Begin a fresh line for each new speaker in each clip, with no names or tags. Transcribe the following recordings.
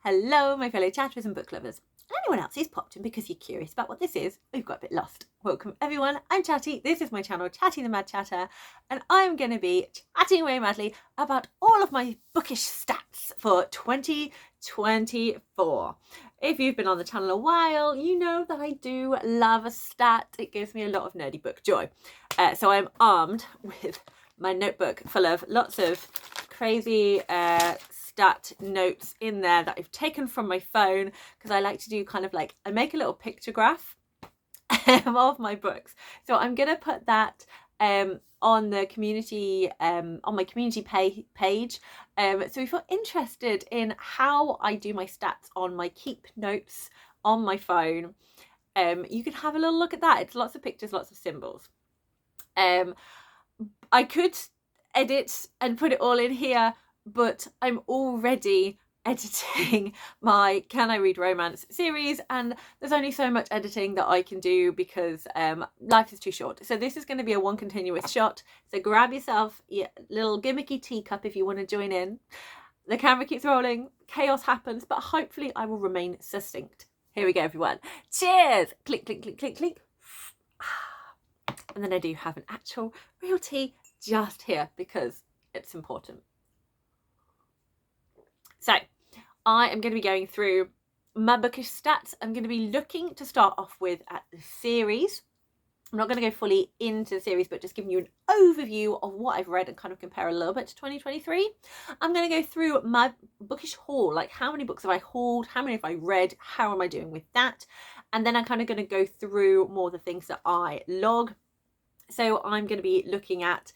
Hello, my fellow chatterers and book lovers. And anyone else who's popped in because you're curious about what this is. We've got a bit lost. Welcome everyone, I'm Chatty, this is my channel, Chatty the Mad Chatter, and I'm going to be chatting away madly about all of my bookish stats for 2024. If you've been on the channel a while, you know that I do love a stat. It gives me a lot of nerdy book joy. So I'm armed with my notebook full of lots of crazy stat notes in there that I've taken from my phone, because I like to do kind of like, I make a little picture graph of my books. So I'm going to put that on the community, on my community page. So if you're interested in how I do my stats on my keep notes on my phone, you can have a little look at that. It's lots of pictures, lots of symbols. I could edit and put it all in here, but I'm already editing my Can I Read Romance series, and there's only so much editing that I can do because life is too short. So this is going to be a one continuous shot. So grab yourself your little gimmicky teacup if you want to join in. The camera keeps rolling, chaos happens, but hopefully I will remain succinct. Here we go, everyone. Cheers! Clink, clink, clink, clink, clink. And then I do have an actual real tea just here because it's important. So I am going to be going through my bookish stats. I'm going to be looking to start off with at the series. I'm not going to go fully into the series, but just giving you an overview of what I've read and kind of compare a little bit to 2023. I'm going to go through my bookish haul, like how many books have I hauled, how many have I read, how am I doing with that? And then I'm kind of going to go through more the things that I log. So I'm going to be looking at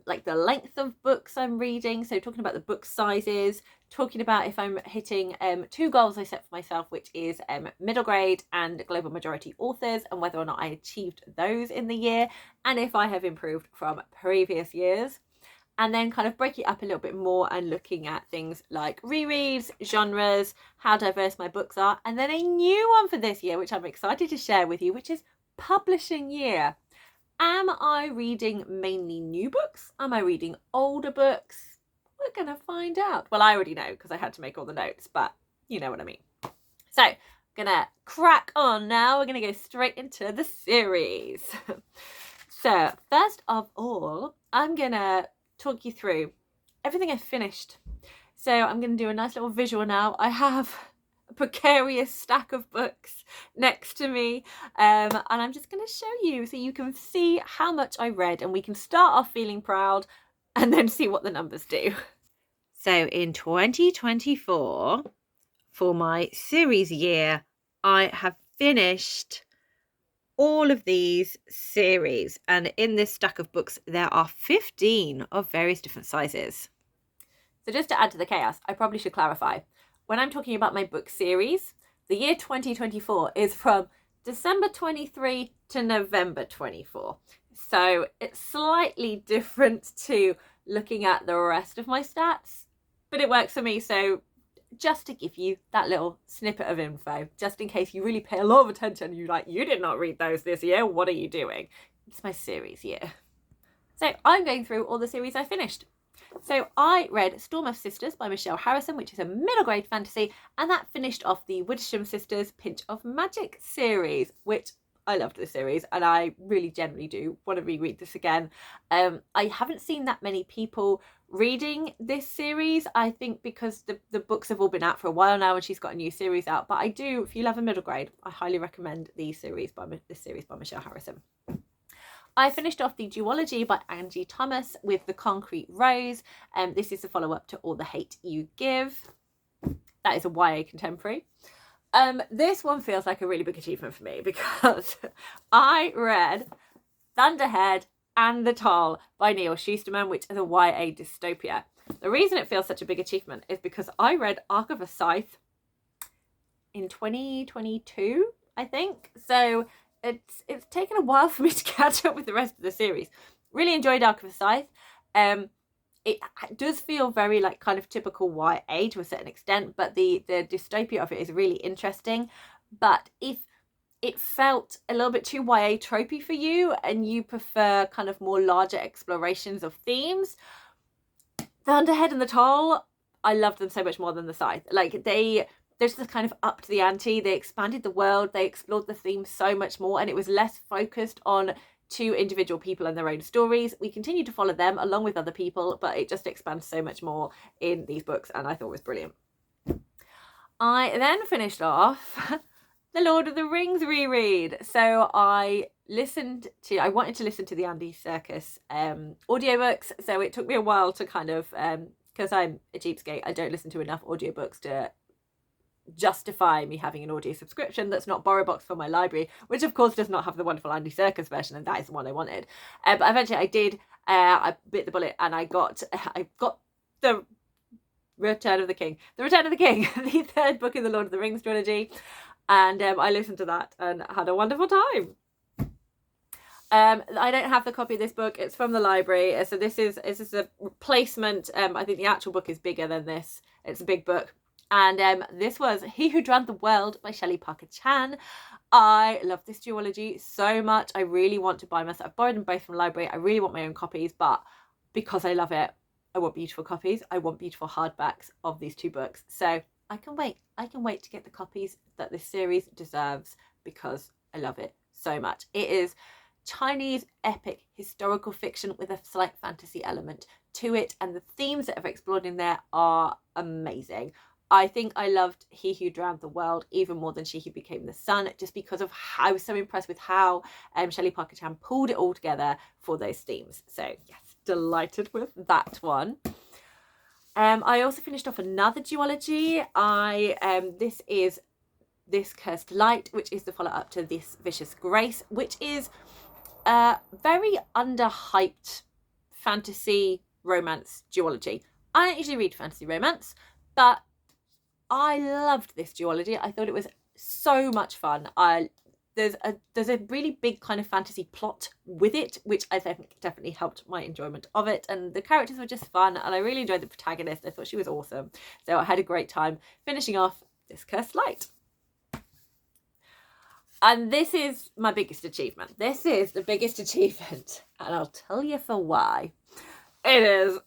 like the length of books I'm reading, so talking about the book sizes, talking about if I'm hitting two goals I set for myself, which is middle grade and global majority authors, and whether or not I achieved those in the year, and if I have improved from previous years. And then kind of break it up a little bit more and looking at things like rereads, genres, how diverse my books are, and then a new one for this year, which I'm excited to share with you, which is publishing year. Am I reading mainly new books? Am I reading older books? We're going to find out. Well, I already know because I had to make all the notes, but you know what I mean. So I'm going to crack on now. We're going to go straight into the series. So first of all, I'm going to talk you through everything I finished. So I'm going to do a nice little visual now. I have precarious stack of books next to me, and I'm just going to show you so you can see how much I read, and we can start off feeling proud and then see what the numbers do. So in 2024, for my series year, I have finished all of these series, and in this stack of books there are 15 of various different sizes. So just to add to the chaos, I probably should clarify, when I'm talking about my book series, the year 2024 is from December 23 to November 24. So it's slightly different to looking at the rest of my stats, but it works for me. So just to give you that little snippet of info, just in case you really pay a lot of attention, you're like, you did not read those this year, what are you doing? It's my series year. So I'm going through all the series I finished. So I read Storm of Sisters by Michelle Harrison, which is a middle grade fantasy, and that finished off the Wittersham Sisters Pinch of Magic series, which I loved this series, and I really generally do want to reread this again. I haven't seen that many people reading this series, I think because the books have all been out for a while now and she's got a new series out, but I do, if you love a middle grade, I highly recommend this series by Michelle Harrison. I finished off the duology by Angie Thomas with The Concrete Rose. This is the follow-up to All the Hate You Give. That is a YA contemporary. This one feels like a really big achievement for me because I read Thunderhead and the Toll by Neil Shusterman, which is a YA dystopia. The reason it feels such a big achievement is because I read Arc of a Scythe in 2022, I think. So it's taken a while for me to catch up with the rest of the series. Really enjoyed Arc of a Scythe. It does feel very like kind of typical YA to a certain extent, but the dystopia of it is really interesting. But if it felt a little bit too YA tropey for you and you prefer kind of more larger explorations of themes, Thunderhead and the Toll I loved them so much more than the Scythe. Like they're just kind of up to the ante. They expanded the world, they explored the theme so much more, and it was less focused on two individual people and their own stories. We continue to follow them along with other people, but it just expands so much more in these books, and I thought it was brilliant. I then finished off the Lord of the Rings reread. So I wanted to listen to the Andy Serkis audiobooks, so it took me a while to kind of, because I'm a cheapskate, I don't listen to enough audiobooks to justify me having an audio subscription that's not BorrowBox for my library, which of course does not have the wonderful Andy Serkis version, and that is the one I wanted. But eventually I did, I bit the bullet, and I got the Return of the King, the third book in the Lord of the Rings trilogy, and I listened to that and had a wonderful time. I don't have the copy of this book, it's from the library, so this is a replacement. I think the actual book is bigger than this, it's a big book. And this was He Who Drowned the World by Shelley Parker Chan. I love this duology so much. I really want to buy myself. I've borrowed them both from the library. I really want my own copies, but because I love it, I want beautiful copies. I want beautiful hardbacks of these two books. So I can wait. I can wait to get the copies that this series deserves because I love it so much. It is Chinese epic historical fiction with a slight fantasy element to it, and the themes that are explored in there are amazing. I think I loved He Who Drowned the World even more than She Who Became the Sun, just because of how I was so impressed with how Shelley Parker Chan pulled it all together for those themes. So yes, delighted with that one. I also finished off another duology. This is This Cursed Light, which is the follow-up to This Vicious Grace, which is a very underhyped fantasy romance duology. I don't usually read fantasy romance, but I loved this duology. I thought it was so much fun. There's a really big kind of fantasy plot with it, which I think definitely helped my enjoyment of it. And the characters were just fun, and I really enjoyed the protagonist. I thought she was awesome. So I had a great time finishing off This Cursed Light. And this is my biggest achievement. This is the biggest achievement, and I'll tell you for why. It is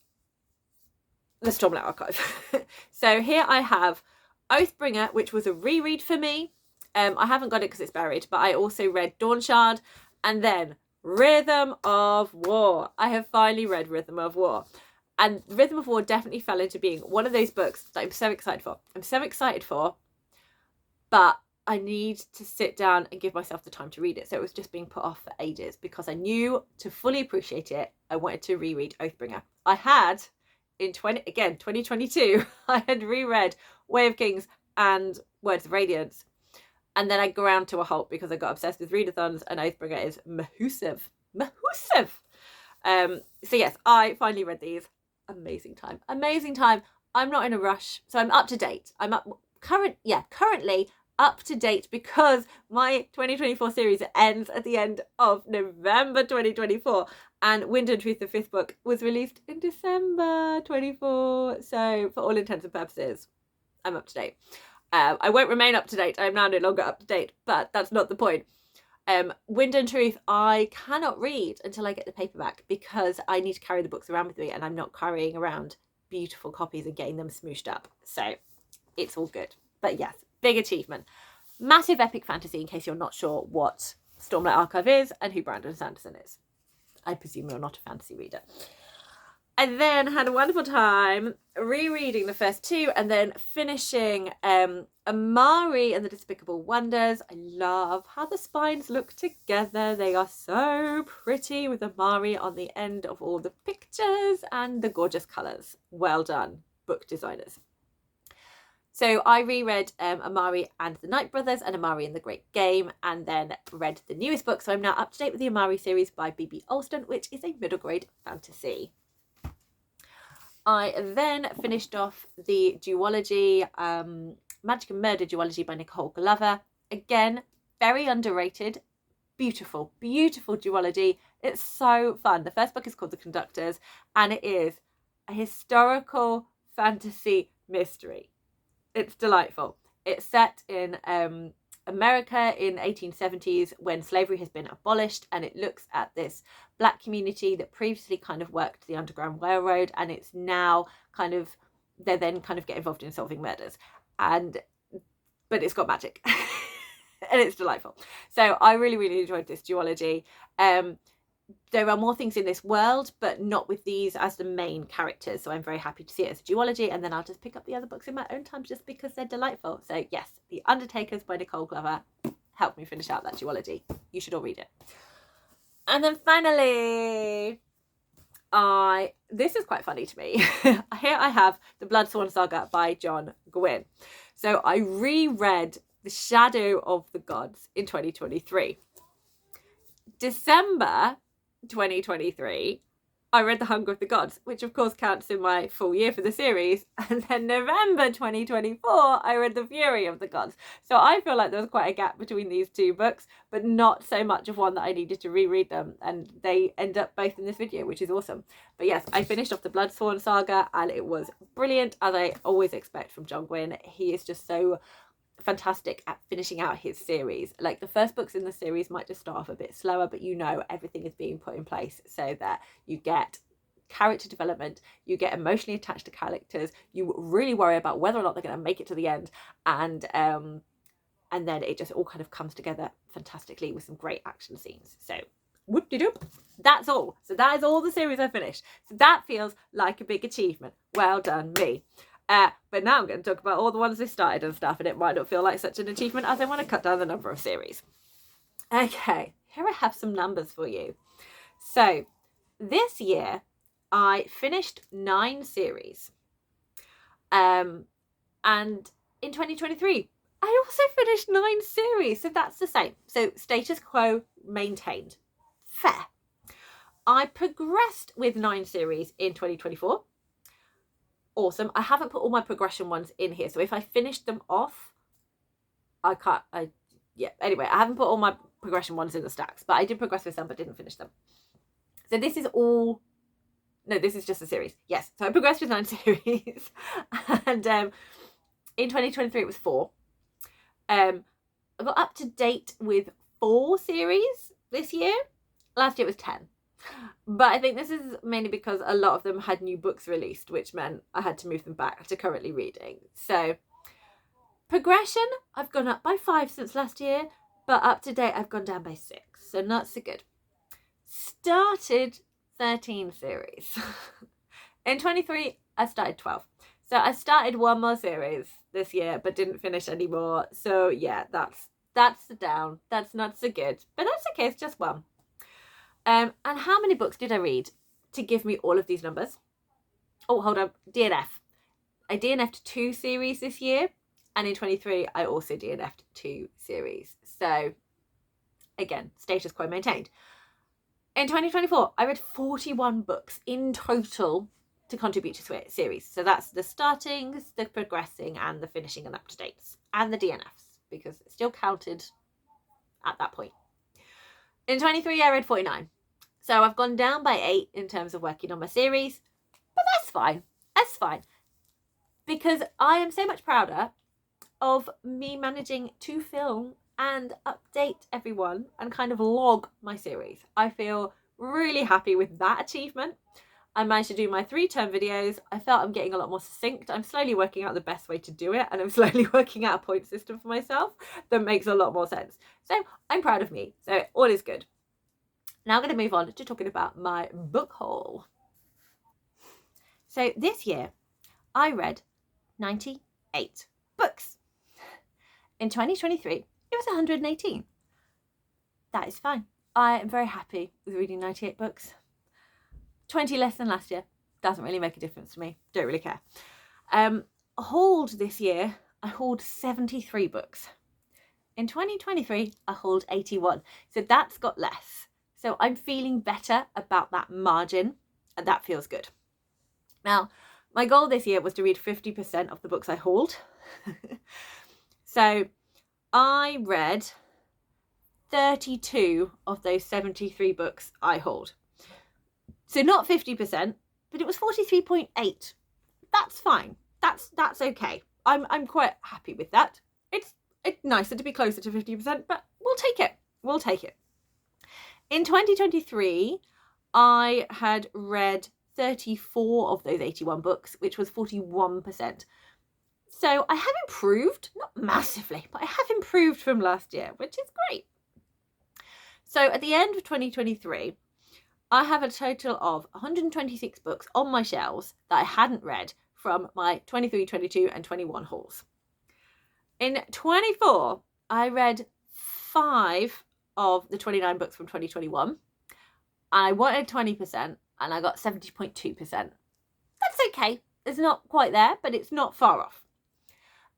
the Stormlight Archive. So here I have Oathbringer, which was a reread for me. I haven't got it because it's buried, but I also read Dawnshard, and then Rhythm of War. I have finally read Rhythm of War, and Rhythm of War definitely fell into being one of those books that I'm so excited for. But I need to sit down and give myself the time to read it. So it was just being put off for ages because I knew to fully appreciate it, I wanted to reread Oathbringer. I had in 2022, I had reread Way of Kings and Words of Radiance. And then I ground to a halt because I got obsessed with readathons, and Oathbringer is massive. So yes, I finally read these. Amazing time. I'm not in a rush, so I'm up to date. Currently up to date because my 2024 series ends at the end of November 2024, and Wind and Truth, the 5th book, was released in December 24. So for all intents and purposes, I'm up to date. I won't remain up to date. I am now no longer up to date, but that's not the point. Wind and Truth, I cannot read until I get the paperback because I need to carry the books around with me, and I'm not carrying around beautiful copies and getting them smooshed up. So it's all good. But yes, big achievement. Massive epic fantasy, in case you're not sure what Stormlight Archive is and who Brandon Sanderson is. I presume you're not a fantasy reader. I then had a wonderful time rereading the first two and then finishing Amari and the Despicable Wonders. I love how the spines look together. They are so pretty with Amari on the end of all the pictures and the gorgeous colours. Well done, book designers. So I reread Amari and the Night Brothers and Amari and the Great Game, and then read the newest book. So I'm now up to date with the Amari series by B.B. Alston, which is a middle grade fantasy. I then finished off the duology, Magic and Murder duology by Nicole Glover. Again, very underrated, beautiful duology. It's so fun. The first book is called The Conductors, and it is a historical fantasy mystery. It's delightful. It's set in America in 1870s when slavery has been abolished, and it looks at this black community that previously kind of worked the Underground Railroad, and it's now kind of they then kind of get involved in solving murders, but it's got magic. And it's delightful. So I really, really enjoyed this duology. There are more things in this world, but not with these as the main characters. So I'm very happy to see it as a duology, and then I'll just pick up the other books in my own time just because they're delightful. So yes, The Undertakers by Nicole Glover helped me finish out that duology. You should all read it. And then finally, this is quite funny to me. Here I have The Blood Swan Saga by John Gwynne. So I reread The Shadow of the Gods in 2023. December 2023, I read The Hunger of the Gods, which of course counts in my full year for the series. And then November 2024, I read The Fury of the Gods. So I feel like there was quite a gap between these two books, but not so much of one that I needed to reread them. And they end up both in this video, which is awesome. But yes, I finished off the Blood Swan Saga and it was brilliant, as I always expect from John Gwynne. He is just so fantastic at finishing out his series. Like, the first books in the series might just start off a bit slower, but you know everything is being put in place so that you get character development, you get emotionally attached to characters, you really worry about whether or not they're going to make it to the end, and then it just all kind of comes together fantastically with some great action scenes. So whoop-de-doop, that's all. So that is all the series I finished. So that feels like a big achievement. Well done me. But now I'm going to talk about all the ones I started and stuff, and it might not feel like such an achievement as I want to cut down the number of series. Okay, here I have some numbers for you. So this year I finished 9 series. And in 2023 I also finished 9 series, so that's the same. So status quo maintained. Fair. I progressed with 9 series in 2024. Awesome. I haven't put all my progression ones in here, so if I finished them off, anyway, I haven't put all my progression ones in the stacks, but I did progress with some but didn't finish them. So this is just a series. Yes, so I progressed with 9 series. And in 2023 it was 4. I got up to date with 4 series this year. Last year it was 10. But I think this is mainly because a lot of them had new books released, which meant I had to move them back to currently reading. So progression, I've gone up by 5 since last year, but up to date I've gone down by 6. So not so good. Started 13 series. In 23 I started 12. So I started 1 more series this year but didn't finish any more. So yeah, that's the down. That's not so good. But that's okay, it's just 1. And how many books did I read to give me all of these numbers? Oh, hold on. DNF. I DNF'd 2 series this year. And in 23, I also DNF'd 2 series. So, again, status quo maintained. In 2024, I read 41 books in total to contribute to series. So that's the startings, the progressing, and the finishing and up-to-dates. And the DNFs, because it still counted at that point. In 23, I read 49. So I've gone down by 8 in terms of working on my series. But that's fine. That's fine. Because I am so much prouder of me managing to film and update everyone and kind of log my series. I feel really happy with that achievement. I managed to do my 3-term videos. I felt I'm getting a lot more succinct. I'm slowly working out the best way to do it, and I'm slowly working out a point system for myself that makes a lot more sense. So I'm proud of me. So all is good. Now I'm going to move on to talking about my book haul. So this year I read 98 books. In 2023 it was 118. That is fine. I am very happy with reading 98 books. 20 less than last year. Doesn't really make a difference to me. Don't really care. Hauled this year, I hauled 73 books. In 2023, I hauled 81. So that's got less. So I'm feeling better about that margin, and that feels good. Now, my goal this year was to read 50% of the books I hauled. So I read 32 of those 73 books I hauled. So not 50%, but it was 43.8. That's fine. That's okay. I'm quite happy with that. It's nicer to be closer to 50%, but we'll take it. In 2023, I had read 34 of those 81 books, which was 41%. So I have improved, not massively, but I have improved from last year, which is great. So at the end of 2023, I have a total of 126 books on my shelves that I hadn't read from my 23, 22 and 21 hauls. In 24, I read 5 of the 29 books from 2021. I wanted 20% and I got 70.2%. That's okay. It's not quite there, but it's not far off.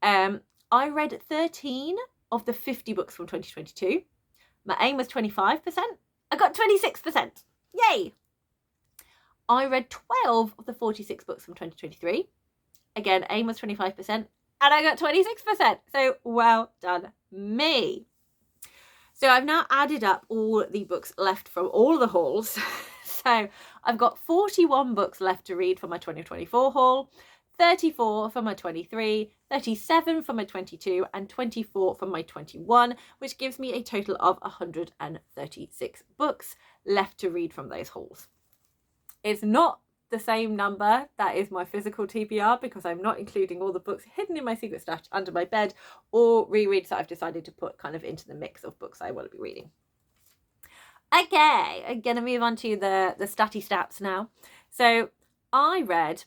I read 13 of the 50 books from 2022. My aim was 25%. I got 26%. Yay! I read 12 of the 46 books from 2023. Again, aim was 25%, and I got 26%. So well done me. So I've now added up all the books left from all the hauls. So I've got 41 books left to read for my 2024 haul, 34 for my 23, 37 for my 22, and 24 for my 21, which gives me a total of 136 books left to read from those hauls. It's not the same number that is my physical TBR because I'm not including all the books hidden in my secret stash under my bed or rereads that I've decided to put kind of into the mix of books I want to be reading. Okay, I'm going to move on to the statty stats now. So I read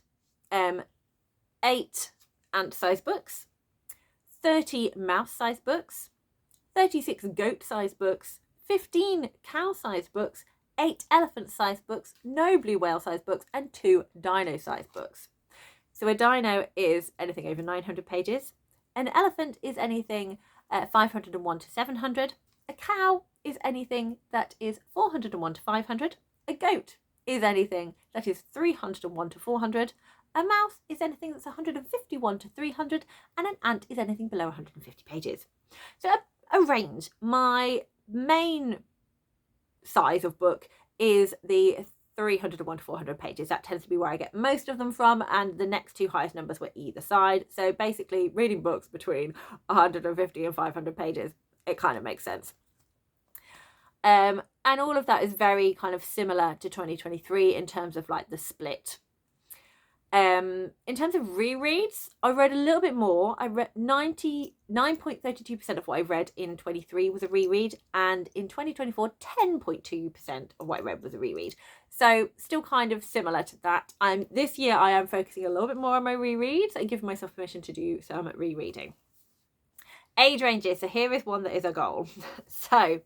8 ant-sized books, 30 mouse-sized books, 36 goat-sized books, 15 cow-sized books, 8 elephant-sized books, no blue whale-sized books, and 2 dino-sized books. So a dino is anything over 900 pages. An elephant is anything 501 to 700. A cow is anything that is 401 to 500. A goat is anything that is 301 to 400. A mouse is anything that's 151 to 300. And an ant is anything below 150 pages. So a range. My main size of book is the 301 to 400 pages. That tends to be where I get most of them from, and the next 2 highest numbers were either side. So basically reading books between 150 and 500 pages, it kind of makes sense. And all of that is very kind of similar to 2023 in terms of like the split. In terms of rereads, I read a little bit more. I read 99.32% of what I read in 23 was a reread, and in 2024 10.2% of what I read was a reread. So still kind of similar to that. This year I am focusing a little bit more on my rereads and giving myself permission to do some rereading. Age ranges. So here is one that is a goal. So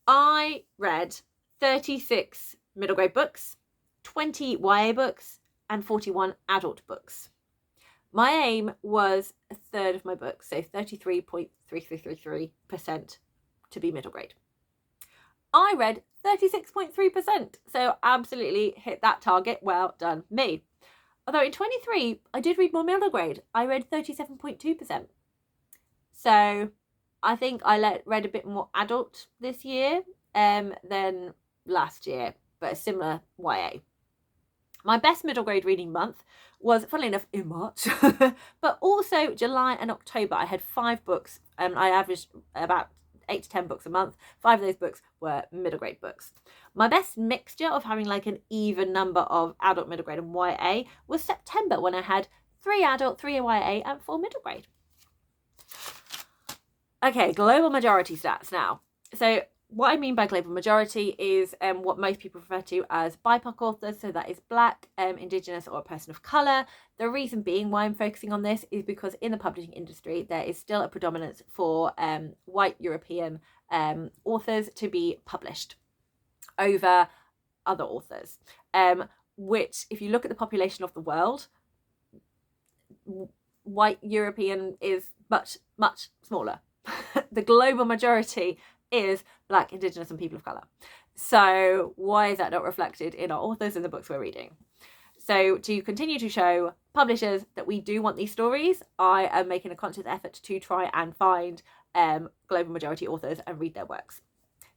I read 36 middle grade books, 20 YA books, and 41 adult books. My aim was a third of my books, so 33.3333% to be middle grade. I read 36.3%, so absolutely hit that target. Well done me. Although in 23, I did read more middle grade. I read 37.2%. So I think I read a bit more adult this year than last year, but a similar YA. My best middle grade reading month was, funnily enough, in March, but also July and October. I had 5 books, and I averaged about 8 to 10 books a month. 5 of those books were middle grade books. My best mixture of having like an even number of adult, middle grade and YA was September, when I had 3 adult, 3 YA and 4 middle grade. Okay, global majority stats now. So what I mean by global majority is what most people refer to as BIPOC authors. So that is Black, Indigenous or a person of colour. The reason being why I'm focusing on this is because in the publishing industry, there is still a predominance for white European authors to be published over other authors, which if you look at the population of the world, white European is much, much smaller. The global majority is Black, Indigenous and people of colour. So why is that not reflected in our authors and the books we're reading? So to continue to show publishers that we do want these stories, I am making a conscious effort to try and find global majority authors and read their works.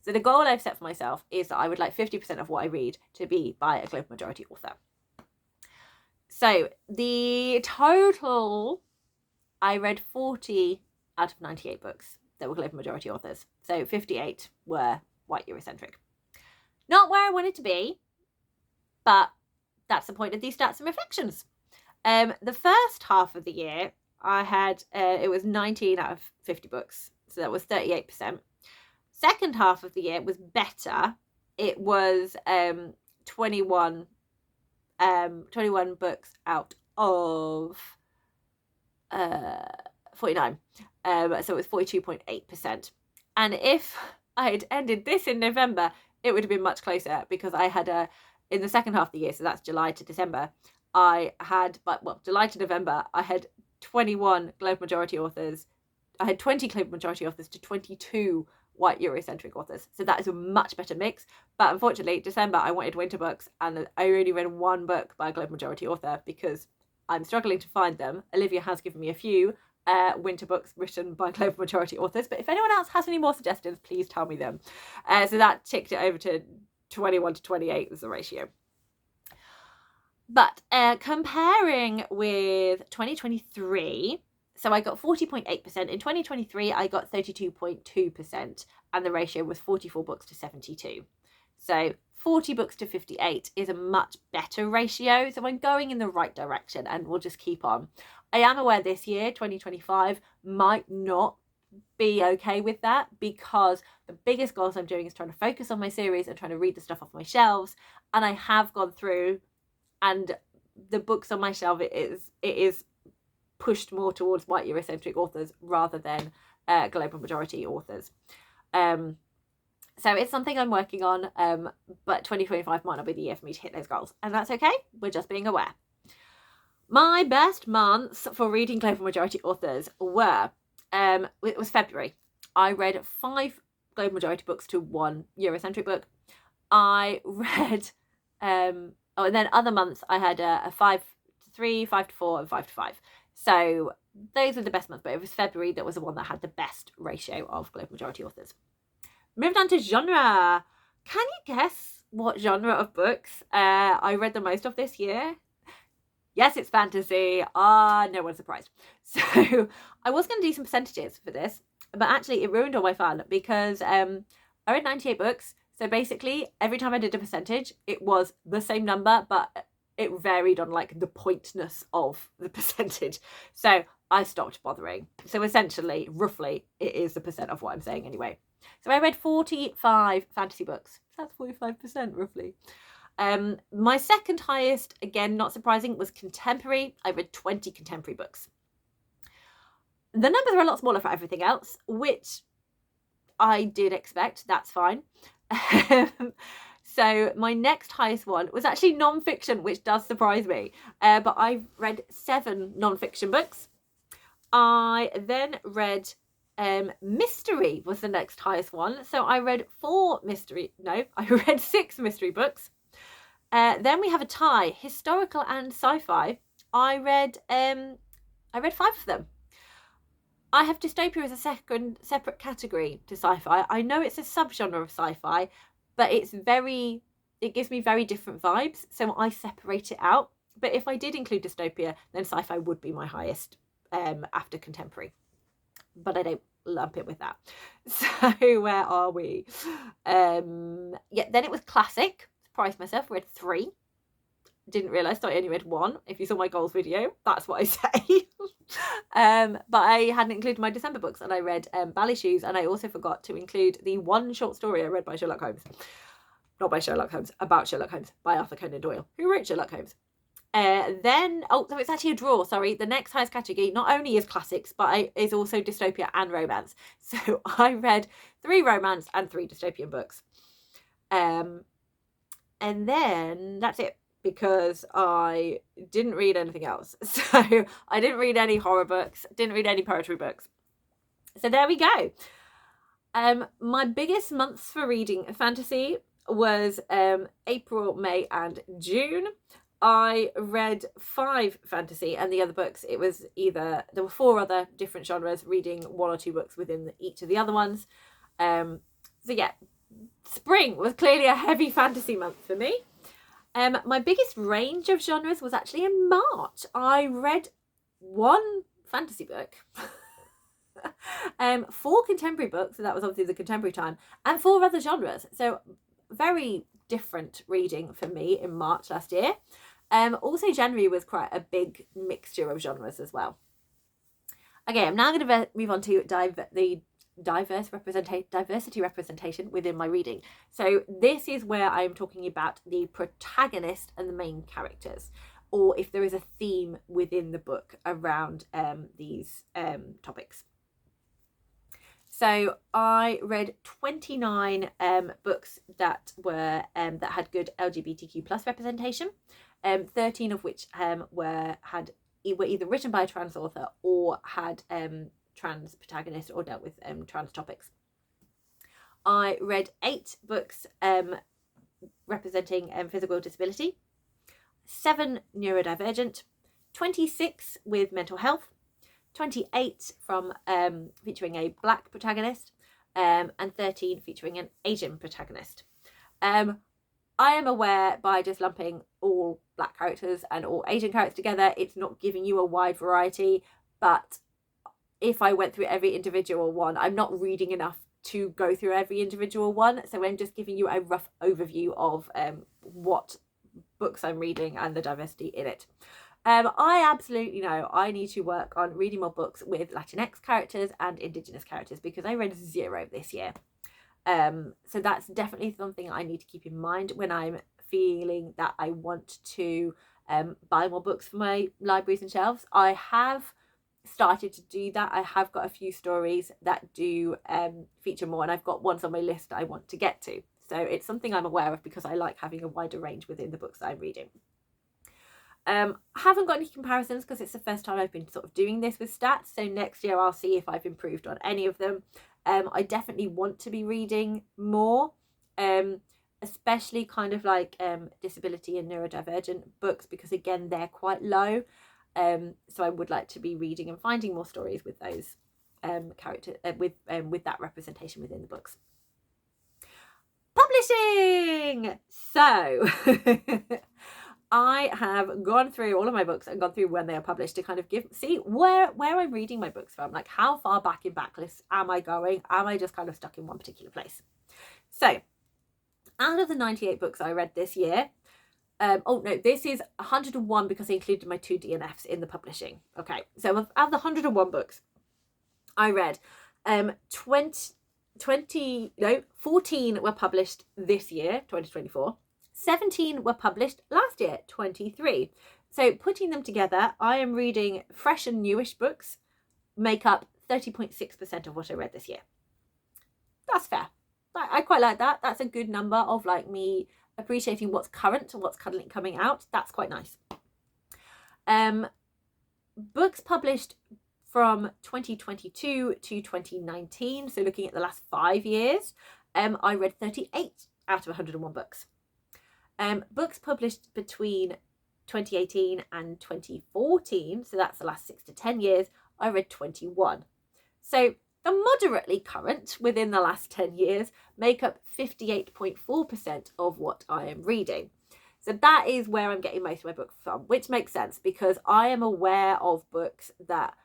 So the goal I've set for myself is that I would like 50% of what I read to be by a global majority author. So the total, I read 40 out of 98 books that were global majority authors. So 58 were white Eurocentric. Not where I wanted to be, but that's the point of these stats and reflections. The first half of the year, I had, it was 19 out of 50 books. So that was 38%. Second half of the year was better. It was 21 books out of 49. So it was 42.8%. And if I had ended this in November, it would have been much closer, because I had in the second half of the year, so that's July to December, July to November, I had 21 global majority authors. I had 20 global majority authors to 22 white Eurocentric authors. So that is a much better mix. But unfortunately, December, I wanted winter books, and I only read one book by a global majority author because I'm struggling to find them. Olivia has given me a few winter books written by global majority authors, but if anyone else has any more suggestions, please tell me them. So that ticked it over to 21 to 28 was the ratio. But comparing with 2023, so I got 40.8%. In 2023, I got 32.2%, and the ratio was 44 books to 72. So 40 books to 58 is a much better ratio. So I'm going in the right direction, and we'll just keep on. I am aware this year, 2025, might not be okay with that, because the biggest goals I'm doing is trying to focus on my series and trying to read the stuff off my shelves. And I have gone through, and the books on my shelf, it is pushed more towards white Eurocentric authors rather than global majority authors. So it's something I'm working on, but 2025 might not be the year for me to hit those goals, and that's okay. We're just being aware. My best months for reading global majority authors were, it was February. I read 5 global majority books to 1 Eurocentric book. I read, and then other months I had a 5 to 3, 5 to 4, and 5 to 5. So those were the best months, but it was February that was the one that had the best ratio of global majority authors. Moved on to genre. Can you guess what genre of books I read the most of this year? Yes, it's fantasy. No one's surprised. So I was going to do some percentages for this, but actually it ruined all my fun, because I read 98 books. So basically every time I did a percentage, it was the same number, but it varied on like the pointness of the percentage. So I stopped bothering. So essentially, roughly, it is the percent of what I'm saying anyway. So I read 45 fantasy books. That's 45% roughly. My second highest, again, not surprising, was contemporary. I read 20 contemporary books. The numbers are a lot smaller for everything else, which I did expect. That's fine. So my next highest one was actually non-fiction, which does surprise me. But I read 7 non-fiction books. I then read mystery was the next highest one. So I read 6 mystery books. Then we have a tie, historical and sci-fi. I read 5 of them. I have dystopia as a separate category to sci-fi. I know it's a subgenre of sci-fi, but it gives me very different vibes, so I separate it out. But if I did include dystopia, then sci-fi would be my highest after contemporary. But I don't lump it with that. So where are we? Then it was classic. Surprised myself, read 3. Didn't realise I only read 1. If you saw my goals video, that's what I say. But I hadn't included my December books, and I read Ballet Shoes, and I also forgot to include the one short story I read by Sherlock Holmes. Not by Sherlock Holmes, about Sherlock Holmes, by Arthur Conan Doyle, who wrote Sherlock Holmes. So it's actually a draw, sorry. The next highest category not only is classics, but is also dystopia and romance. So I read 3 romance and 3 dystopian books. And then that's it, because I didn't read anything else. So I didn't read any horror books, didn't read any poetry books. So there we go. My biggest months for reading fantasy was April, May, and June. I read 5 fantasy, and the other books, it was there were 4 other different genres, reading 1 or 2 books within each of the other ones. So yeah, spring was clearly a heavy fantasy month for me. My biggest range of genres was actually in March. I read 1 fantasy book, 4 contemporary books, so that was obviously the contemporary time, and 4 other genres. So very different reading for me in March last year. Also January was quite a big mixture of genres as well. Okay, I'm now going to move on to the diversity representation within my reading. So this is where I'm talking about the protagonist and the main characters, or if there is a theme within the book around these topics. So I read 29 books that were that had good LGBTQ plus representation, 13 of which were either written by a trans author or had trans protagonists or dealt with trans topics. I read 8 books representing physical disability, 7 neurodivergent, 26 with mental health, 28 from featuring a Black protagonist, and 13 featuring an Asian protagonist. I am aware by just lumping all Black characters and all Asian characters together, it's not giving you a wide variety, but if I went through every individual one, I'm not reading enough to go through every individual one, so I'm just giving you a rough overview of what books I'm reading and the diversity in it. I absolutely know I need to work on reading more books with Latinx characters and Indigenous characters because I read 0 this year. So that's definitely something I need to keep in mind when I'm feeling that I want to buy more books for my libraries and shelves. I have started to do that. I have got a few stories that do feature more, and I've got ones on my list that I want to get to. So it's something I'm aware of because I like having a wider range within the books that I'm reading. I haven't got any comparisons because it's the first time I've been sort of doing this with stats, so next year I'll see if I've improved on any of them. I definitely want to be reading more, especially kind of like disability and neurodivergent books, because again they're quite low, so I would like to be reading and finding more stories with those characters with that representation within the books. Publishing! So I have gone through all of my books and gone through when they are published to kind of see where I'm reading my books from, like how far back in backlists am I going? Am I just kind of stuck in one particular place? So out of the 98 books I read this year, oh no, this is 101 because I included my 2 DNFs in the publishing. Okay, so out of the 101 books I read, 14 were published this year, 2024. 17 were published last year, 23. So putting them together, I am reading fresh and newish books make up 30.6% of what I read this year. That's fair. I quite like that. That's a good number of like me appreciating what's current and what's currently coming out. That's quite nice. Books published from 2022 to 2019, so looking at the last 5 years, I read 38 out of 101 books. Books published between 2018 and 2014, so that's the last 6 to 10 years, I read 21. So the moderately current within the last 10 years make up 58.4% of what I am reading. So that is where I'm getting most of my books from, which makes sense because I am aware of books that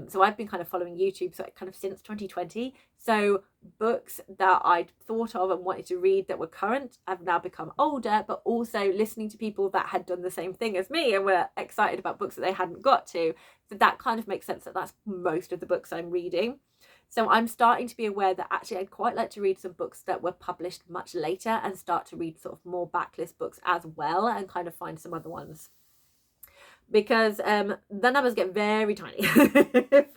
so I've been kind of following YouTube so kind of since 2020. So books that I'd thought of and wanted to read that were current have now become older, but also listening to people that had done the same thing as me and were excited about books that they hadn't got to. So that kind of makes sense that that's most of the books I'm reading. So I'm starting to be aware that actually I'd quite like to read some books that were published much later and start to read sort of more backlist books as well and kind of find some other ones. Because the numbers get very tiny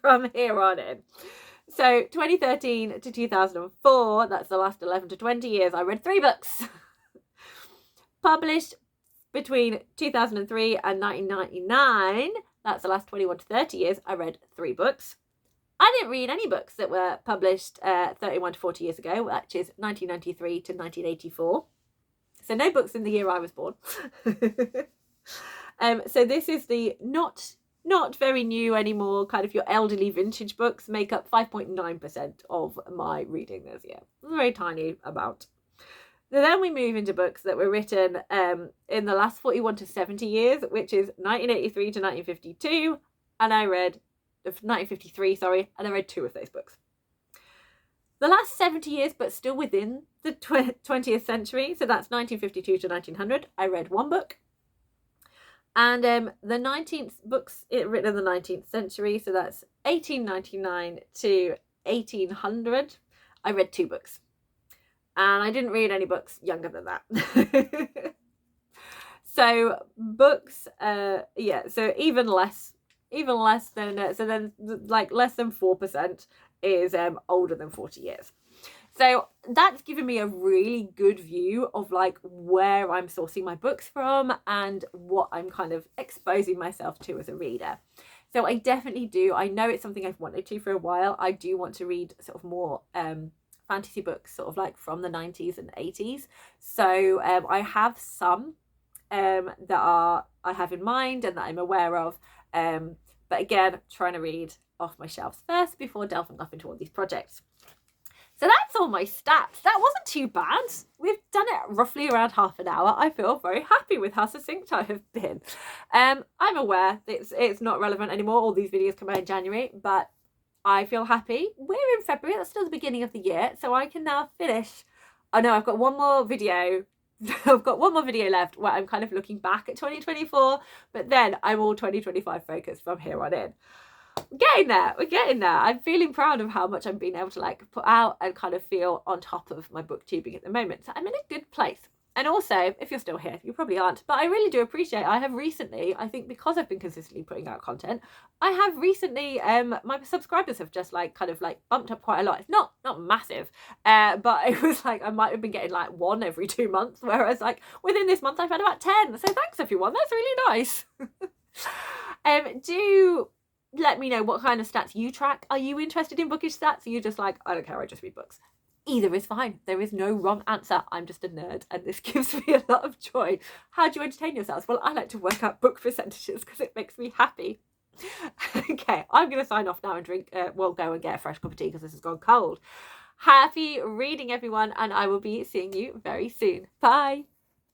from here on in. So 2013 to 2004, that's the last 11 to 20 years, I read 3 books. Published between 2003 and 1999, that's the last 21 to 30 years, I read 3 books. I didn't read any books that were published 31 to 40 years ago, which is 1993 to 1984. So no books in the year I was born. So this is the not very new anymore, kind of your elderly vintage books make up 5.9% of my reading this year. A very tiny amount. So then we move into books that were written in the last 41 to 70 years, which is 1983 to 1952, and I read 1953, sorry, and I read 2 of those books. the last 70 years, but still within the 20th century. So that's 1952 to 1900. I read 1 book. And the 19th books written in the 19th century. So that's 1899 to 1800. I read 2 books. And I didn't read any books younger than that. So books, yeah, so even less than, so then like less than 4% is older than 40 years. So that's given me a really good view of like where I'm sourcing my books from and what I'm kind of exposing myself to as a reader. So I definitely do. I know it's something I've wanted to for a while. I do want to read sort of more fantasy books sort of like from the 90s and 80s. So I have some that I have in mind and that I'm aware of. But again, trying to read off my shelves first before delving off into all these projects. So that's all my stats. That wasn't too bad. We've done it roughly around half an hour. I feel very happy with how succinct I have been. I'm aware it's not relevant anymore. All these videos come out in January, but I feel happy. We're in February. That's still the beginning of the year. So I can now finish. Oh no, I've got one more video. I've got one more video left where I'm kind of looking back at 2024, but then I'm all 2025 focused from here on in. We're getting there. I'm feeling proud of how much I'm being able to like put out and kind of feel on top of my booktubing at the moment. So I'm in a good place. And also, if you're still here, you probably aren't, but I really do appreciate, I have recently, I think because I've been consistently putting out content, I have recently, my subscribers have just like kind of like bumped up quite a lot. It's not massive, but it was like, I might have been getting like 1 every 2 months, whereas like within this month I've had about 10. So thanks everyone, that's really nice. Do let me know what kind of stats you track. Are you interested in bookish stats? Are you just like, I don't care, I just read books? Either is fine. There is no wrong answer. I'm just a nerd and this gives me a lot of joy. How do you entertain yourselves? Well, I like to work out book percentages because it makes me happy. Okay, I'm going to sign off now and drink, go and get a fresh cup of tea because this has gone cold. Happy reading, everyone, and I will be seeing you very soon. Bye.